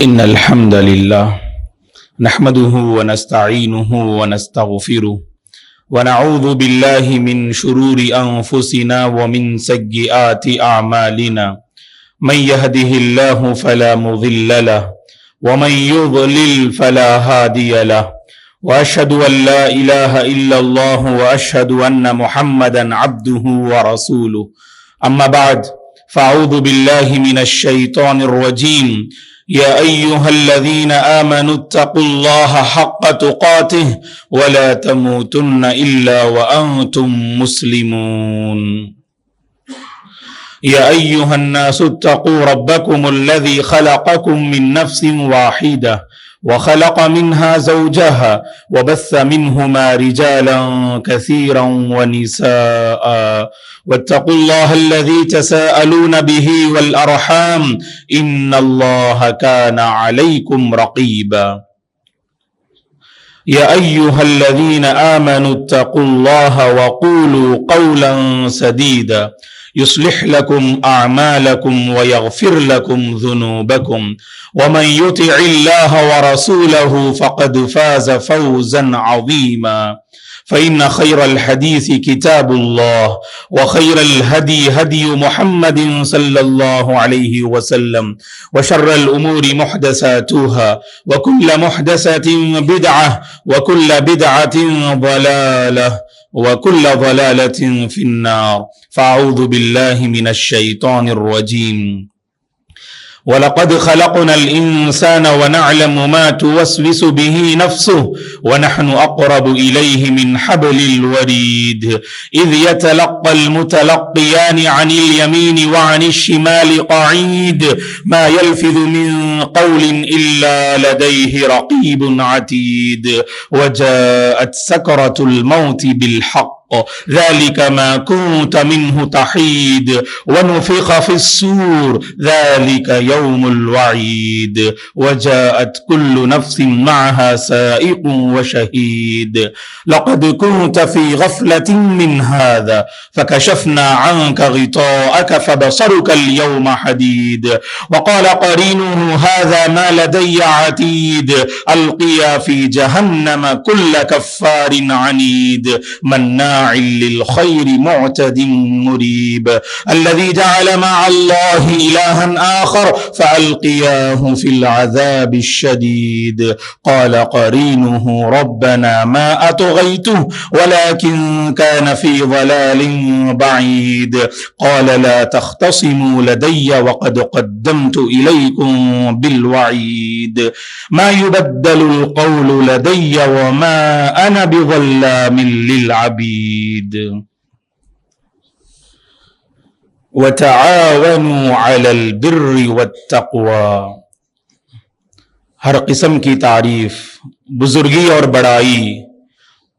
إن الحمد لله نحمده ونستعينه ونستغفره ونعوذ بالله من شرور أنفسنا ومن سيئات أعمالنا من يهده الله فلا مضل له ومن يضلل فلا هادي له وأشهد أن لا إله إلا الله وأشهد أن محمدا عبده ورسوله أما بعد فأعوذ بالله من الشيطان الرجيم يا أيها الذين آمنوا اتقوا الله حق تقاته ولا تموتن إلا وأنتم مسلمون يا أيها الناس اتقوا ربكم الذي خلقكم من نفس واحدة وخلق منها زوجها وبث منهما رجالا كثيرا ونساء واتقوا الله الذي تساءلون به والأرحام إن الله كان عليكم رقيبا يا أيها الذين آمنوا اتقوا الله وقولوا قولا سديدا يصلح لكم أعمالكم ويغفر لكم ذنوبكم ومن يطع الله ورسوله فقد فاز فوزا عظيما فإن خير الحديث كتاب الله وخير الهدي هدي محمد صلى الله عليه وسلم وشر الأمور محدثاتها وكل محدثة بدعة وكل بدعة ضلالة وكل ضلالة في النار فأعوذ بالله من الشيطان الرجيم وَلَقَدْ خَلَقْنَا الْإِنسَانَ وَنَعْلَمُ مَا تُوَسْوِسُ بِهِ نَفْسُهُ وَنَحْنُ أَقْرَبُ إِلَيْهِ مِنْ حَبْلِ الْوَرِيدِ إِذْ يَتَلَقَّى الْمُتَلَقِّيَانِ عَنِ الْيَمِينِ وَعَنِ الشِّمَالِ قَعِيدٌ مَا يَلْفِظُ مِنْ قَوْلٍ إِلَّا لَدَيْهِ رَقِيبٌ عَتِيدٌ وَجَاءَتْ سَكْرَةُ الْمَوْتِ بِالْحَقِّ ذلك ما كنت منه تحيد ونفخ في الصور ذلك يوم الوعيد وجاءت كل نفس معها سائق وشهيد لقد كنت في غفلة من هذا فكشفنا عنك غطاءك فبصرك اليوم حديد وقال قرينه هذا ما لدي عتيد ألقيا في جهنم كل كفار عنيد مناع للخير معتد مريب الذي جعل مع الله إلها آخر فألقياه في العذاب الشديد قال قرينه ربنا ما أطغيته ولكن كان في ضلال بعيد قال لا تختصموا لدي وقد قدمت إليكم بالوعيد ما يبدل القول لدي وما أنا بظلام للعبيد وتعاونوا على البر والتقوى ہر قسم کی تعریف بزرگی اور بڑائی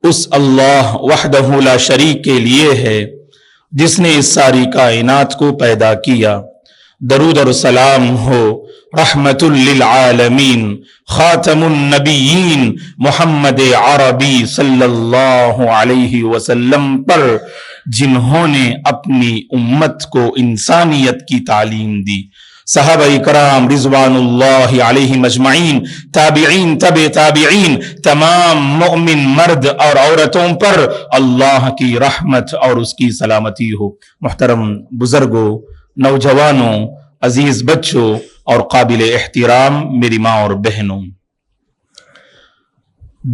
اس اللہ وحدہ لا شریک کے لیے ہے جس نے اس ساری کائنات کو پیدا کیا درود اور سلام ہو رحمت للعالمین خاتم النبیین محمد عربی صلی اللہ علیہ وسلم پر جنہوں نے اپنی امت کو انسانیت کی تعلیم دی صحابہ کرام رضوان اللہ علیہم اجمعین تابعین تبع تابعین تمام مؤمن مرد اور عورتوں پر اللہ کی رحمت اور اس کی سلامتی ہو محترم بزرگوں نوجوانوں عزیز بچوں اور قابل احترام میری ماں اور بہنوں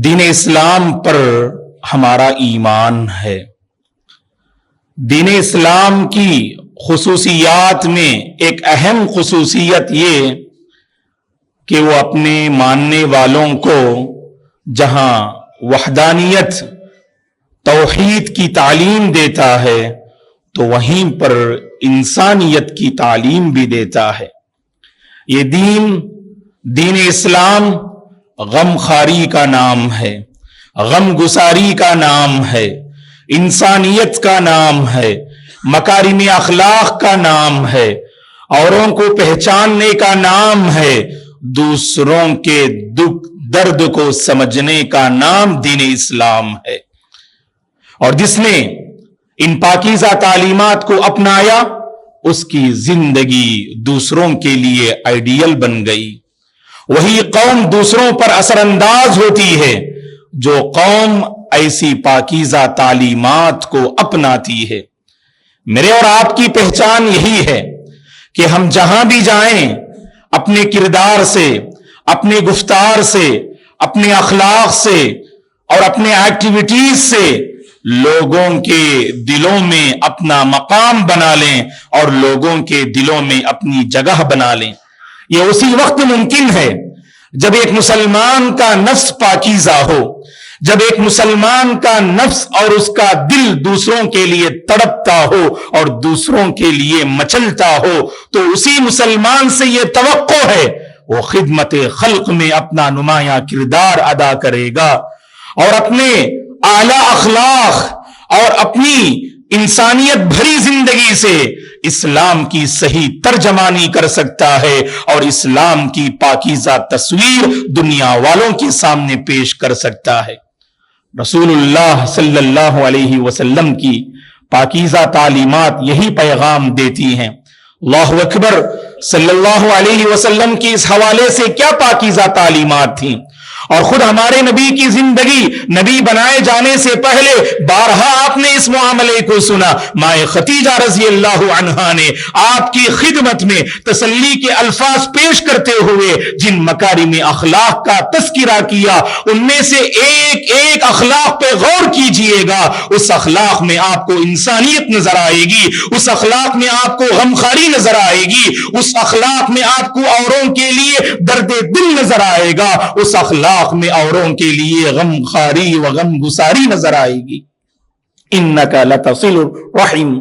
دین اسلام پر ہمارا ایمان ہے دین اسلام کی خصوصیات میں ایک اہم خصوصیت یہ کہ وہ اپنے ماننے والوں کو جہاں وحدانیت توحید کی تعلیم دیتا ہے تو وہیں پر انسانیت کی تعلیم بھی دیتا ہے یہ دین اسلام غم خاری کا نام ہے غم گساری کا نام ہے انسانیت کا نام ہے مکارم اخلاق کا نام ہے اوروں کو پہچاننے کا نام ہے دوسروں کے دکھ درد کو سمجھنے کا نام دین اسلام ہے اور جس نے ان پاکیزہ تعلیمات کو اپنایا اس کی زندگی دوسروں کے لیے آئیڈیل بن گئی، وہی قوم دوسروں پر اثر انداز ہوتی ہے جو قوم ایسی پاکیزہ تعلیمات کو اپناتی ہے۔ میرے اور آپ کی پہچان یہی ہے کہ ہم جہاں بھی جائیں اپنے کردار سے، اپنے گفتار سے، اپنے اخلاق سے اور اپنے ایکٹیویٹیز سے لوگوں کے دلوں میں اپنا مقام بنا لیں اور لوگوں کے دلوں میں اپنی جگہ بنا لیں۔ یہ اسی وقت ممکن ہے جب ایک مسلمان کا نفس پاکیزہ ہو، جب ایک مسلمان کا نفس اور اس کا دل دوسروں کے لیے تڑپتا ہو اور دوسروں کے لیے مچلتا ہو، تو اسی مسلمان سے یہ توقع ہے وہ خدمت خلق میں اپنا نمایاں کردار ادا کرے گا اور اپنے اعلی اخلاق اور اپنی انسانیت بھری زندگی سے اسلام کی صحیح ترجمانی کر سکتا ہے اور اسلام کی پاکیزہ تصویر دنیا والوں کے سامنے پیش کر سکتا ہے۔ رسول اللہ صلی اللہ علیہ وسلم کی پاکیزہ تعلیمات یہی پیغام دیتی ہیں۔ اللہ اکبر، صلی اللہ علیہ وسلم کی اس حوالے سے کیا پاکیزہ تعلیمات تھیں، اور خود ہمارے نبی کی زندگی، نبی بنائے جانے سے پہلے بارہا آپ نے اس معاملے کو سنا۔ مائے خدیجہ رضی اللہ عنہا نے آپ کی خدمت میں تسلی کے الفاظ پیش کرتے ہوئے جن مکارم اخلاق کا تذکرہ کیا، ان میں سے ایک ایک اخلاق پہ غور کیجئے گا، اس اخلاق میں آپ کو انسانیت نظر آئے گی، اس اخلاق میں آپ کو غمخواری نظر آئے گی، اس اخلاق میں آپ کو اوروں کے لیے درد دل نظر آئے گا، اس اخلاق میں اوروں کے لیے غم خاری و غم گساری نظر آئے گی۔ انک لتصل الرحم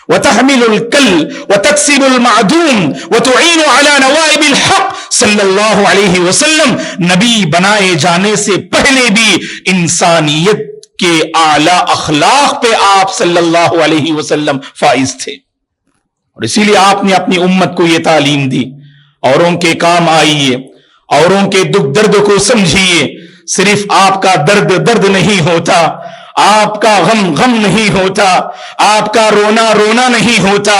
وتحمل الکل وتکسب المعدوم وتعین علی نوائب الحق۔ صلی اللہ علیہ وسلم نبی بنائے جانے سے پہلے بھی انسانیت کے اعلی اخلاق پہ آپ صلی اللہ علیہ وسلم فائز تھے، اور اسی لیے آپ نے اپنی امت کو یہ تعلیم دی، اوروں کے کام آئیے، اوروں کے دکھ درد کو سمجھیے، صرف آپ کا درد درد نہیں ہوتا، آپ کا غم غم نہیں ہوتا، آپ کا رونا رونا نہیں ہوتا،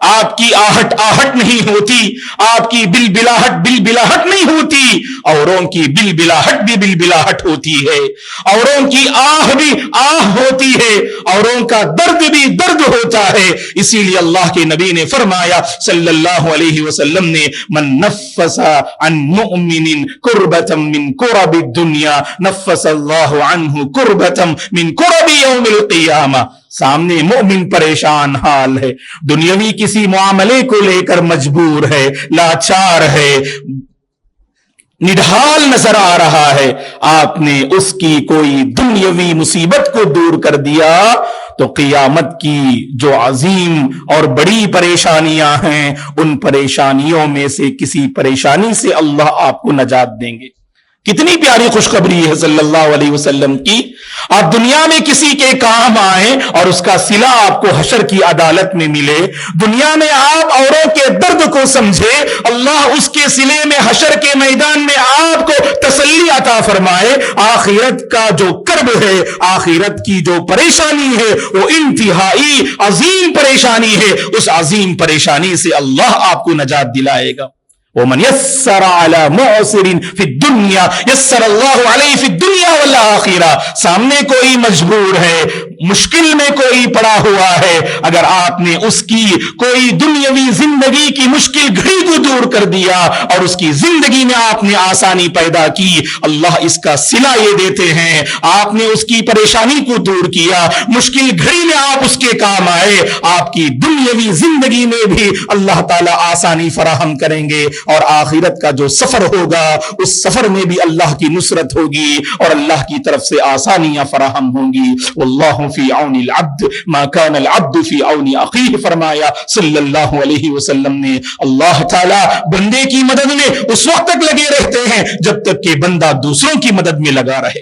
آپ کی آہٹ آہٹ نہیں ہوتی، آپ کی بلبلاہٹ بلبلاہٹ نہیں ہوتی، اوروں کی بلبلاہٹ بھی بلبلاہٹ ہوتی ہے، اوروں کی آہ بھی آہ ہوتی ہے، اوروں کا درد بھی درد ہوتا ہے۔ اسی لیے اللہ کے نبی نے فرمایا صلی اللہ علیہ وسلم نے، من نفس عن مؤمن کربتا من کرب الدنیا نفس اللہ عنہ کربتا من کرب یوم القیامہ۔ سامنے مومن پریشان حال ہے، دنیاوی کسی معاملے کو لے کر مجبور ہے، لاچار ہے، نڈھال نظر آ رہا ہے، آپ نے اس کی کوئی دنیاوی مصیبت کو دور کر دیا تو قیامت کی جو عظیم اور بڑی پریشانیاں ہیں، ان پریشانیوں میں سے کسی پریشانی سے اللہ آپ کو نجات دیں گے۔ کتنی پیاری خوشخبری ہے صلی اللہ علیہ وسلم کی، آپ دنیا میں کسی کے کام آئیں اور اس کا صلہ آپ کو حشر کی عدالت میں ملے، دنیا میں آپ اوروں کے درد کو سمجھے، اللہ اس کے صلے میں حشر کے میدان میں آپ کو تسلی عطا فرمائے، آخرت کا جو کرب ہے، آخرت کی جو پریشانی ہے وہ انتہائی عظیم پریشانی ہے، اس عظیم پریشانی سے اللہ آپ کو نجات دلائے گا۔ ومن یسر علی معسر فی الدنیا یسر اللہ علیہ فی الدنیا والآخرہ۔ سامنے کوئی مجبور ہے، مشکل میں کوئی پڑا ہوا ہے، اگر آپ نے اس کی کوئی دنیاوی زندگی کی مشکل گھڑی کو دور کر دیا اور اس کی زندگی میں آپ نے آسانی پیدا کی، اللہ اس کا صلہ یہ دیتے ہیں، آپ نے اس کی پریشانی کو دور کیا، مشکل گھڑی میں آپ اس کے کام آئے، آپ کی دنیاوی زندگی میں بھی اللہ تعالی آسانی فراہم کریں گے، اور آخرت کا جو سفر ہوگا اس سفر میں بھی اللہ کی نصرت ہوگی اور اللہ کی طرف سے آسانیاں فراہم ہوں گی۔ واللہ فی عون العبد ما کان العبد فی عون اخیہ، فرمایا صلی اللہ علیہ وسلم نے، اللہ تعالی بندے کی مدد میں اس وقت تک لگے رہتے ہیں جب تک کہ بندہ دوسروں کی مدد میں لگا رہے۔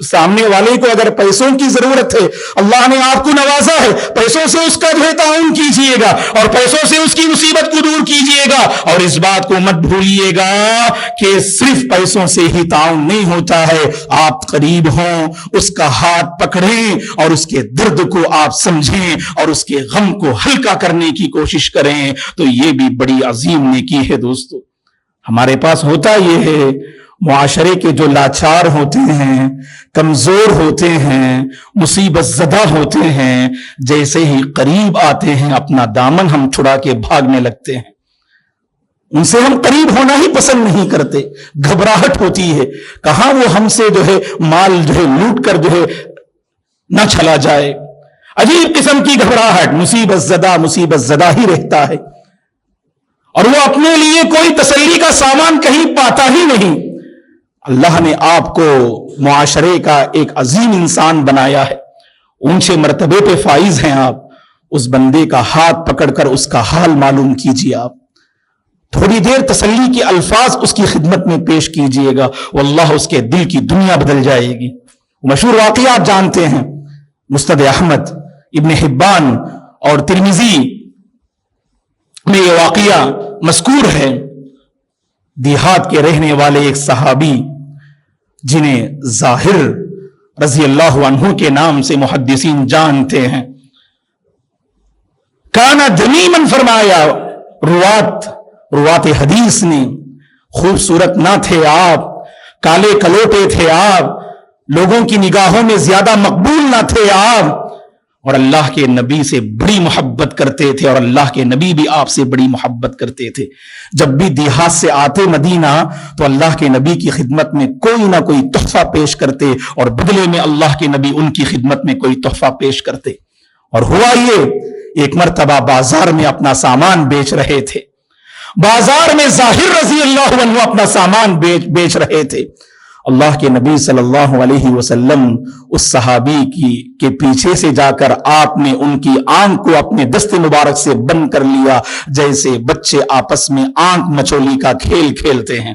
سامنے والے کو اگر پیسوں کی ضرورت ہے، اللہ نے آپ کو نوازا ہے، پیسوں سے اس کا جو ہے تعاون کیجئے گا اور پیسوں سے اس کی مصیبت کو دور کیجئے گا. اور اس بات کو مت بھولیے گا کہ صرف پیسوں سے ہی تعاون نہیں ہوتا ہے. آپ قریب ہوں، اس کا ہاتھ پکڑیں اور اس کے درد کو آپ سمجھیں اور اس کے غم کو ہلکا کرنے کی کوشش کریں، تو یہ بھی بڑی عظیم نیکی ہے. دوستو، ہمارے پاس ہوتا یہ ہے، معاشرے کے جو لاچار ہوتے ہیں، کمزور ہوتے ہیں، مصیبت زدہ ہوتے ہیں، جیسے ہی قریب آتے ہیں اپنا دامن ہم چھڑا کے بھاگنے لگتے ہیں. ان سے ہم قریب ہونا ہی پسند نہیں کرتے، گھبراہٹ ہوتی ہے کہاں وہ ہم سے جو ہے مال جو ہے لوٹ کر جو ہے نہ چلا جائے. عجیب قسم کی گھبراہٹ، مصیبت زدہ ہی رہتا ہے اور وہ اپنے لیے کوئی تسلی کا سامان کہیں پاتا ہی نہیں. اللہ نے آپ کو معاشرے کا ایک عظیم انسان بنایا ہے، اونچے مرتبے پہ فائز ہیں آپ. اس بندے کا ہاتھ پکڑ کر اس کا حال معلوم کیجیے. آپ تھوڑی دیر تسلی کے الفاظ اس کی خدمت میں پیش کیجیے گا، واللہ اس کے دل کی دنیا بدل جائے گی. مشہور واقعہ آپ جانتے ہیں، مستد احمد، ابن حبان اور ترمذی میں یہ واقعہ مذکور ہے. دیہات کے رہنے والے ایک صحابی جنہیں ظاہر رضی اللہ عنہ کے نام سے محدثین جانتے ہیں، کانا دمیمن فرمایا، روات حدیث نے، خوبصورت نہ تھے آپ، کالے کلوٹے تھے آپ، لوگوں کی نگاہوں میں زیادہ مقبول نہ تھے آپ، اور اللہ کے نبی سے بڑی محبت کرتے تھے اور اللہ کے نبی بھی آپ سے بڑی محبت کرتے تھے. جب بھی دیہات سے آتے مدینہ تو اللہ کے نبی کی خدمت میں کوئی نہ کوئی تحفہ پیش کرتے اور بدلے میں اللہ کے نبی ان کی خدمت میں کوئی تحفہ پیش کرتے. اور ہوا یہ، ایک مرتبہ بازار میں اپنا سامان بیچ رہے تھے، بازار میں ظاہر رضی اللہ عنہ اپنا سامان بیچ رہے تھے. اللہ کے نبی صلی اللہ علیہ وسلم اس صحابی کے پیچھے سے جا کر آپ نے ان کی آنکھ کو اپنے دست مبارک سے بند کر لیا، جیسے بچے آپس میں آنکھ مچولی کا کھیل کھیلتے ہیں.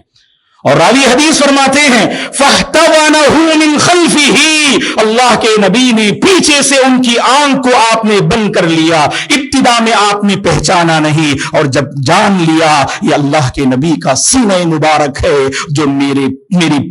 اور راوی حدیث فرماتے ہیں فَاحْتَوَنَهُ مِنْ خَلْفِهِ، اللہ کے نبی نے پیچھے سے ان کی آنکھ کو آپ نے بند کر لیا. ابتدا میں آپ نے پہچانا نہیں، اور جب جان لیا یہ اللہ کے نبی کا سینہ مبارک ہے جو میری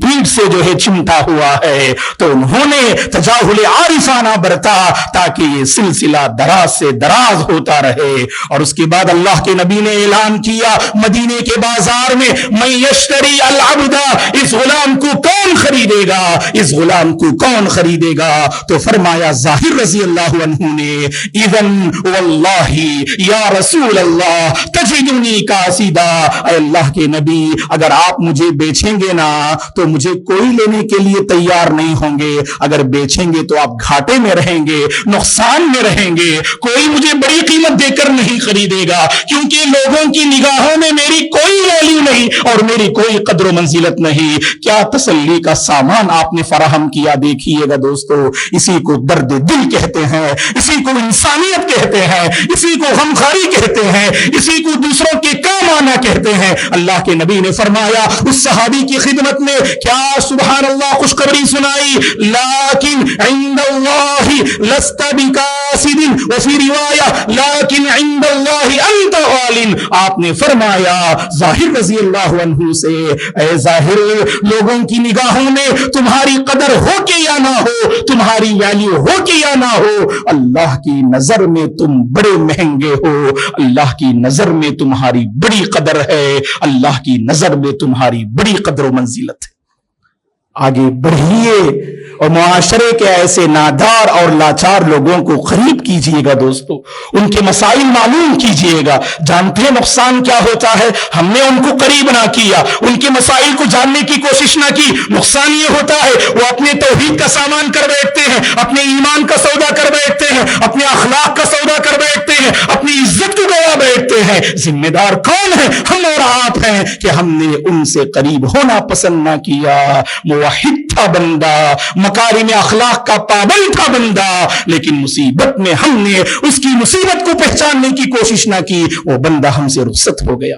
پیٹھ سے جو ہے چمٹا ہوا ہے، تو انہوں نے تجاہل عارفانہ برتا تاکہ یہ سلسلہ دراز سے دراز ہوتا رہے. اور اس کے بعد اللہ کے نبی نے اعلان کیا مدینے کے بازار میں، من یشتری العبدہ، اس غلام کو کون خریدے گا، اس غلام کو کون خریدے گا؟ تو فرمایا ظاہر رضی اللہ عنہ نے، اذن واللہ یا رسول اللہ تجدنی کاسدا، اے اللہ کے نبی اگر آپ مجھے بیچیں گے نا تو مجھے کوئی لینے کے لیے تیار نہیں ہوں گے. اگر بیچیں گے تو آپ گھاٹے میں رہیں گے، نقصان میں رہیں گے، کوئی مجھے بڑی قیمت دے کر نہیں خریدے گا، کیونکہ لوگوں کی نگاہوں میں میری کوئی ویلیو نہیں اور میری کوئی قدر و منزلت نہیں. کیا تسلی کا سامان آپ نے فراہم کیا، دیکھیے گا دوستو. اسی کو درد دل کہتے ہیں، اسی کو انسانیت کہتے ہیں، اسی کو غمخواری کہتے ہیں، اسی کو دوسروں کے کام آنا کہتے ہیں. اللہ کے نبی نے فرمایا اس صحابی کی خدمت میں، کیا سبحان اللہ خوشخبری سنائی، لیکن عند اللہ لست بکاسد، وفی روایہ لیکن عند اللہ انت غال. آپ نے فرمایا ظاہر رضی اللہ عنہ سے، اے ظاہر لوگوں کی نگاہوں میں تمہاری قدر ہو کے یا نہ ہو، تمہاری ویلیو ہو کے یا نہ ہو، اللہ کی نظر میں تم بڑے مہنگے ہو، اللہ کی نظر میں تمہاری بڑی قدر ہے، اللہ کی نظر میں تمہاری بڑی قدر و منزلت ہے. آگے بڑھیے اور معاشرے کے ایسے نادار اور لاچار لوگوں کو قریب کیجیے گا دوستو، ان کے مسائل معلوم کیجیے گا. جانتے ہیں نقصان کیا ہوتا ہے؟ ہم نے ان کو قریب نہ کیا، ان کے مسائل کو جاننے کی کوشش نہ کی. نقصان یہ ہوتا ہے وہ اپنے توحید کا سامان کر بیٹھتے ہیں، اپنے ایمان کا سودا کر بیٹھتے ہیں، اپنے اخلاق کا سودا کر بیٹھتے ہیں، اپنی عزت کو گوا بیٹھتے ہیں. ذمہ دار کون ہے؟ ہم اور آپ ہیں کہ ہم نے ان سے قریب ہونا پسند نہ کیا. موحد تھا بندہ، مکارم اخلاق کا پابند تھا بندہ، لیکن مصیبت میں ہم نے اس کی مصیبت کو پہچاننے کی کوشش نہ کی، وہ بندہ ہم سے رخصت ہو گیا.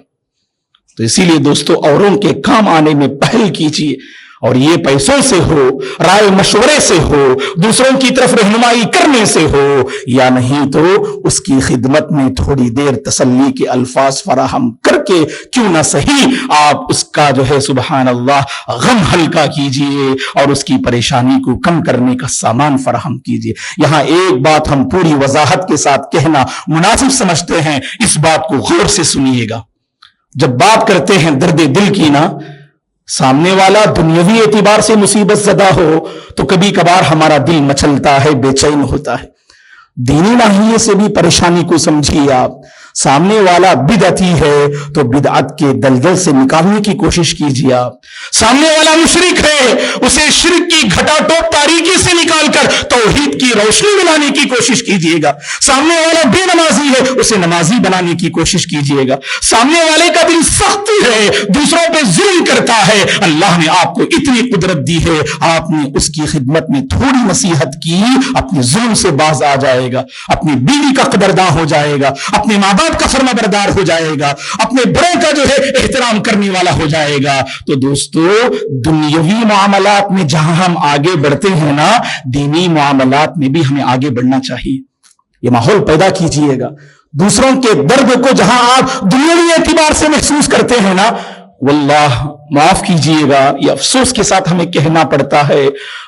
تو اسی لیے دوستو اوروں کے کام آنے میں پہل کیجیے اور یہ پیسوں سے ہو, رائے مشورے سے ہو, دوسروں کی طرف رہنمائی کرنے سے ہو, یا نہیں تو اس کی خدمت میں تھوڑی دیر تسلی کے الفاظ فراہم کر کے کیوں نہ صحیح آپ اس کا جو ہے سبحان اللہ غم ہلکا کیجئے اور اس کی پریشانی کو کم کرنے کا سامان فراہم کیجئے. یہاں ایک بات ہم پوری وضاحت کے ساتھ کہنا مناسب سمجھتے ہیں, اس بات کو غور سے سنیے گا. جب بات کرتے ہیں درد دل کی نا, سامنے والا دنیاوی اعتبار سے مصیبت زدہ ہو تو کبھی کبھار ہمارا دل مچلتا ہے, بے چین ہوتا ہے. دینی ناحیے سے بھی پریشانی کو سمجھیے آپ. سامنے والا بدعتی ہے تو بدعت کے دلدل سے نکالنے کی کوشش کیجیے آپ. سامنے والا مشرک ہے, اسے شرک کی گھٹا ٹوپ تاریکی سے نکال کر توحید کی روشنی بنانے کی کوشش کیجیے گا. سامنے والا بے نمازی ہے, اسے نمازی بنانے کی کوشش کیجیے گا. سامنے والے کا دل سخت ہے, دوسروں پہ ظلم کرتا ہے, اللہ نے آپ کو اتنی قدرت دی ہے, آپ نے اس کی خدمت میں تھوڑی نصیحت کی, اپنے ظلم سے باز آ جائے گا, اپنی بیوی کا قدرداں ہو جائے گا, اپنے ماں باپ کا فرما بردار ہو جائے گا, اپنے بڑوں کا جو ہے احترام کرنے والا ہو جائے گا. تو دوستو, دنیاوی معاملات میں جہاں ہم آگے بڑھتے ہیں نا, دینی معاملات میں بھی ہمیں آگے بڑھنا چاہیے. یہ ماحول پیدا کیجئے گا. دوسروں کے درد کو جہاں آپ دنیاوی اعتبار سے محسوس کرتے ہیں نا, واللہ معاف کیجئے گا, یہ افسوس کے ساتھ ہمیں کہنا پڑتا ہے,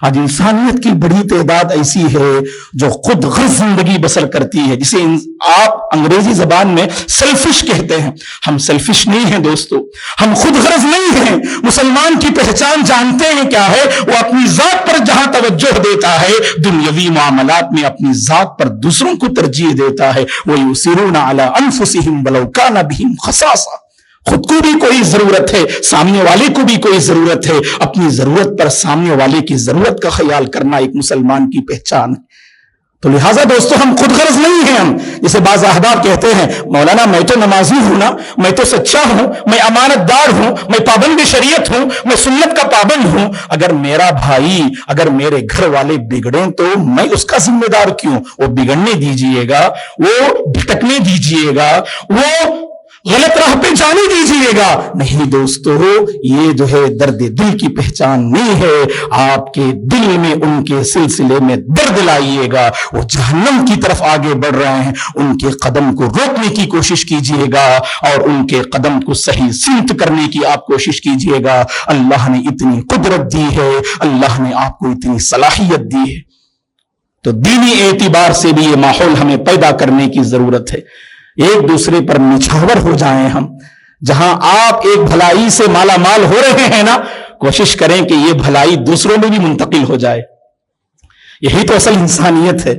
آج انسانیت کی بڑی تعداد ایسی ہے جو خود غرض زندگی بسر کرتی ہے, جسے آپ انگریزی زبان میں سیلفش کہتے ہیں. ہم سیلفش نہیں ہیں دوستو, ہم خود غرض نہیں ہیں. مسلمان کی پہچان جانتے ہیں کیا ہے؟ وہ اپنی ذات پر جہاں توجہ دیتا ہے, دنیاوی معاملات میں اپنی ذات پر دوسروں کو ترجیح دیتا ہے. وَيُؤْثِرُونَ عَلَىٰ أَنفُسِهِمْ وَلَوْ كَانَ بِهِمْ خَصَاصَةٌ. خود کو بھی کوئی ضرورت ہے, سامنے والے کو بھی کوئی ضرورت ہے, اپنی ضرورت پر سامنے والے کی ضرورت کا خیال کرنا ایک مسلمان کی پہچان ہے. تو لہٰذا دوستو, ہم خود غرض نہیں ہیں. ہم جیسے بعض احباب کہتے ہیں, مولانا میں تو نمازی ہوں نا, میں تو سچا ہوں, میں امانت دار ہوں, میں پابند شریعت ہوں, میں سنت کا پابند ہوں, اگر میرا بھائی, اگر میرے گھر والے بگڑیں تو میں اس کا ذمہ دار کیوں؟ وہ بگڑنے دیجئے گا, وہ بھٹکنے دیجئے گا, وہ غلط راہ پہ جانے دیجئے گا. نہیں دوستو, یہ جو ہے درد دل کی پہچان نہیں ہے. آپ کے دل میں ان کے سلسلے میں درد لائیے گا. وہ جہنم کی طرف آگے بڑھ رہے ہیں, ان کے قدم کو روکنے کی کوشش کیجئے گا اور ان کے قدم کو صحیح سمت کرنے کی آپ کوشش کیجئے گا. اللہ نے اتنی قدرت دی ہے, اللہ نے آپ کو اتنی صلاحیت دی ہے. تو دینی اعتبار سے بھی یہ ماحول ہمیں پیدا کرنے کی ضرورت ہے. ایک دوسرے پر نچھاور ہو جائیں ہم. جہاں آپ ایک بھلائی سے مالا مال ہو رہے ہیں نا, کوشش کریں کہ یہ بھلائی دوسروں میں بھی منتقل ہو جائے. یہی تو اصل انسانیت ہے.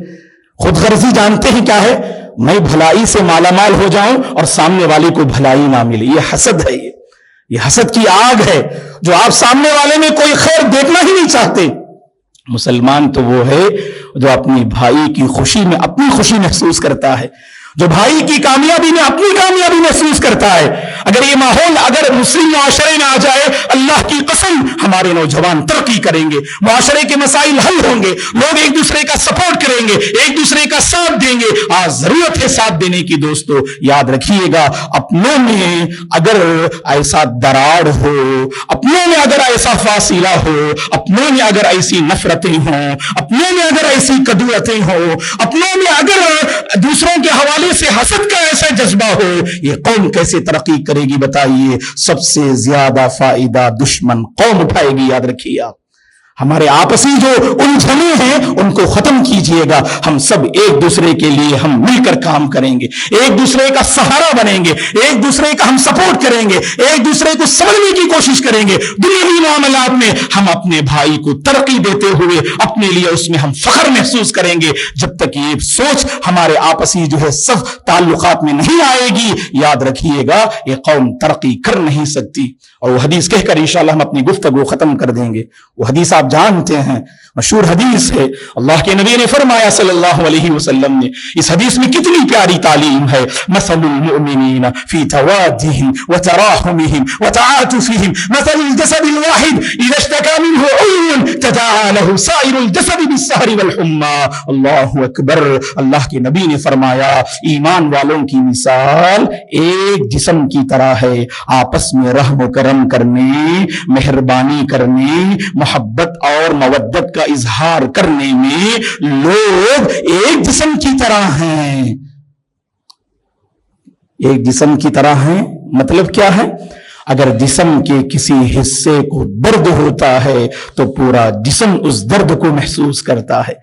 خود غرضی جانتے ہیں کیا ہے؟ میں بھلائی سے مالا مال ہو جاؤں اور سامنے والے کو بھلائی نہ ملے. یہ حسد ہے, یہ حسد کی آگ ہے جو آپ سامنے والے میں کوئی خیر دیکھنا ہی نہیں چاہتے. مسلمان تو وہ ہے جو اپنی بھائی کی خوشی میں اپنی خوشی محسوس کرتا ہے, جو بھائی کی کامیابی میں اپنی کامیابی محسوس کرتا ہے. اگر یہ ماحول اگر مسلم معاشرے میں آ جائے, اللہ کی قسم ہمارے نوجوان ترقی کریں گے, معاشرے کے مسائل حل ہوں گے, لوگ ایک دوسرے کا سپورٹ کریں گے, ایک دوسرے کا ساتھ دیں گے. آج ضرورت ہے ساتھ دینے کی دوستو. یاد رکھیے گا, اپنوں میں اگر ایسا دراڑ ہو, اپنوں میں اگر ایسا فاصلہ ہو, اپنوں میں اگر ایسی نفرتیں ہوں, اپنوں میں اگر ایسی کدورتیں ہوں, اپنوں میں اگر دوسروں کے حوالے سے حسد کا ایسا جذبہ ہو, یہ قوم کیسے ترقی کرے گی بتائیے؟ سب سے زیادہ فائدہ دشمن قوم اٹھائے گی. یاد رکھیے آپ, ہمارے آپسی جو الجھنیں ہیں ان کو ختم کیجئے گا. ہم سب ایک دوسرے کے لیے ہم مل کر کام کریں گے, ایک دوسرے کا سہارا بنیں گے, ایک دوسرے کا ہم سپورٹ کریں گے, ایک دوسرے کو سمجھنے کی کوشش کریں گے. دنیاوی معاملات میں ہم اپنے بھائی کو ترقی دیتے ہوئے اپنے لیے اس میں ہم فخر محسوس کریں گے. جب تک یہ سوچ ہمارے آپسی جو ہے سب تعلقات میں نہیں آئے گی, یاد رکھیے گا یہ قوم ترقی کر نہیں سکتی. اور وہ حدیث کہہ کر انشاءاللہ ہم اپنی گفتگو ختم کر دیں گے. وہ حدیث آپ جانتے ہیں, مشہور حدیث ہے، اللہ کے نبی نے فرمایا صلی اللہ علیہ وسلم نے، اس حدیث میں کتنی پیاری تعلیم ہے، مثل المؤمنین فی توادہم وتراحمہم وتعاطفہم مثل الجسد الواحد اذا اشتکى منہ عضو تداعى له سائر الجسد بالسہر والحمى۔ اللہ اکبر، اللہ کے نبی نے فرمایا ایمان والوں کی مثال ایک جسم کی طرح ہے، آپس میں رحم و کرم کرنے، مہربانی کرنے، محبت اور مودت کا اظہار کرنے میں لوگ ایک جسم کی طرح ہیں۔ ایک جسم کی طرح ہیں مطلب کیا ہے؟ اگر جسم کے کسی حصے کو درد ہوتا ہے تو پورا جسم اس درد کو محسوس کرتا ہے۔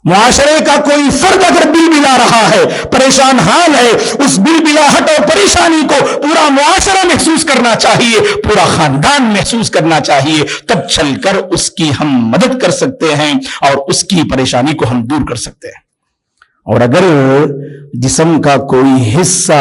معاشرے کا کوئی فرد اگر بل بلا رہا ہے، پریشان حال ہے، اس بل بلاہٹ اور پریشانی کو پورا معاشرہ محسوس کرنا چاہیے، پورا خاندان محسوس کرنا چاہیے، تب چل کر اس کی ہم مدد کر سکتے ہیں اور اس کی پریشانی کو ہم دور کر سکتے ہیں۔ اور اگر جسم کا کوئی حصہ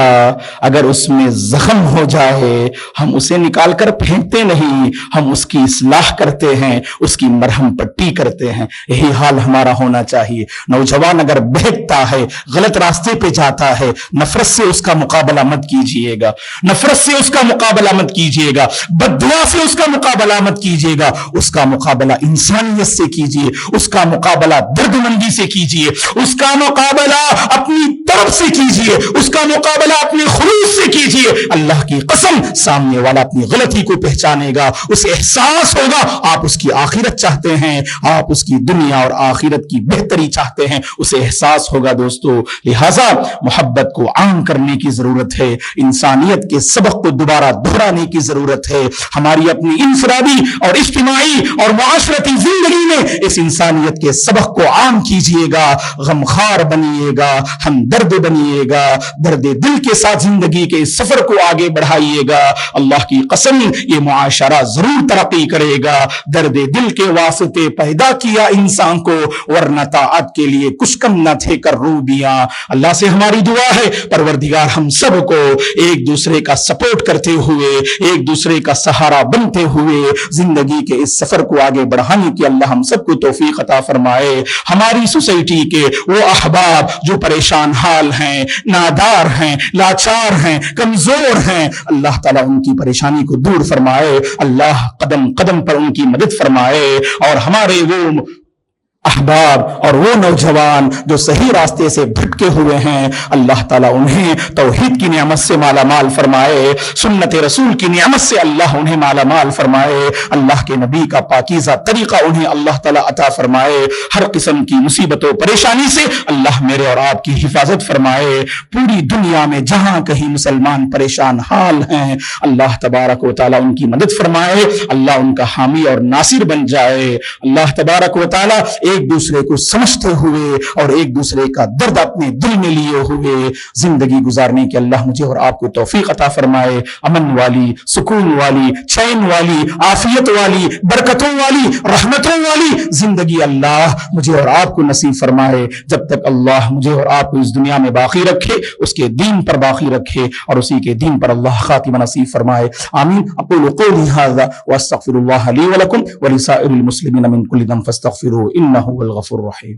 اگر اس میں زخم ہو جائے، ہم اسے نکال کر پھینکتے نہیں، ہم اس کی اصلاح کرتے ہیں، اس کی مرہم پٹی کرتے ہیں۔ یہی حال ہمارا ہونا چاہیے۔ نوجوان اگر بہکتا ہے، غلط راستے پہ جاتا ہے، نفرت سے اس کا مقابلہ مت کیجیے گا، نفرت سے اس کا مقابلہ مت کیجیے گا، بددعا سے اس کا مقابلہ مت کیجیے گا، اس کا مقابلہ انسانیت سے کیجیے، اس کا مقابلہ درد مندی سے کیجیے، اس کا مقابلہ اپنی طرف سے کیجیے، اس کا مقابلہ اپنے خلوص سے کیجیے۔ اللہ کی قسم، سامنے والا اپنی غلطی کو پہچانے گا، اسے احساس ہوگا آپ اس کی آخرت چاہتے ہیں، آپ اس کی دنیا اور آخرت کی بہتری چاہتے ہیں، اسے احساس ہوگا۔ دوستو، لہذا محبت کو عام کرنے کی ضرورت ہے، انسانیت کے سبق کو دوبارہ دہرانے کی ضرورت ہے۔ ہماری اپنی انفرادی اور اجتماعی اور معاشرتی زندگی میں اس انسانیت کے سبق کو عام کیجیے گا، غمخوار بنیے گا، ہمدرد بنیے گا، درد دل کے ساتھ زندگی کے اس سفر کو آگے بڑھائیے گا۔ اللہ کی قسم، یہ معاشرہ ضرور ترقی کرے گا۔ درد دل کے واسطے پیدا کیا انسان کو، ورنہ طاعت کے لیے کچھ کم نہ تھے کروبیاں۔ اللہ سے ہماری دعا ہے پروردگار ہم سب کو ایک دوسرے کا سپورٹ کرتے ہوئے، ایک دوسرے کا سہارا بنتے ہوئے زندگی کے اس سفر کو آگے بڑھانے کی اللہ ہم سب کو توفیق عطا فرمائے۔ ہماری سوسائٹی کے وہ احباب جو پریشان حال ہیں، نادار ہیں، لاچار ہیں، کمزور ہیں، اللہ تعالیٰ ان کی پریشانی کو دور فرمائے، اللہ قدم قدم پر ان کی مدد فرمائے، اور ہمارے وہ احباب اور وہ نوجوان جو صحیح راستے سے بھٹکے ہوئے ہیں، اللہ تعالیٰ انہیں توحید کی نعمت سے مالا مال فرمائے، سنت رسول کی نعمت سے اللہ انہیں مالا مال فرمائے، اللہ کے نبی کا پاکیزہ طریقہ انہیں اللہ تعالیٰ عطا فرمائے، ہر قسم کی مصیبت و پریشانی سے اللہ میرے اور آپ کی حفاظت فرمائے۔ پوری دنیا میں جہاں کہیں مسلمان پریشان حال ہیں، اللہ تبارک و تعالیٰ ان کی مدد فرمائے، اللہ ان کا حامی اور ناصر بن جائے۔ اللہ تبارک و تعالیٰ ایک دوسرے کو سمجھتے ہوئے اور ایک دوسرے کا درد اپنے دل میں لیے ہوئے زندگی گزارنے کی اللہ مجھے اور آپ کو توفیق عطا فرمائے۔ امن والی، سکون والی، چین والی، عافیت والی، برکتوں والی، رحمتوں والی زندگی اللہ مجھے اور آپ کو نصیب فرمائے۔ جب تک اللہ مجھے اور آپ کو اس دنیا میں باقی رکھے، اس کے دین پر باقی رکھے اور اسی کے دین پر اللہ خاتمہ نصیب فرمائے، آمین۔ اقول قولی ھذا واستغفر اللہ لی ولکم ولسائر المسلمین من کل ذنب فاستغفروہ انہ هو الغفور الرحیم۔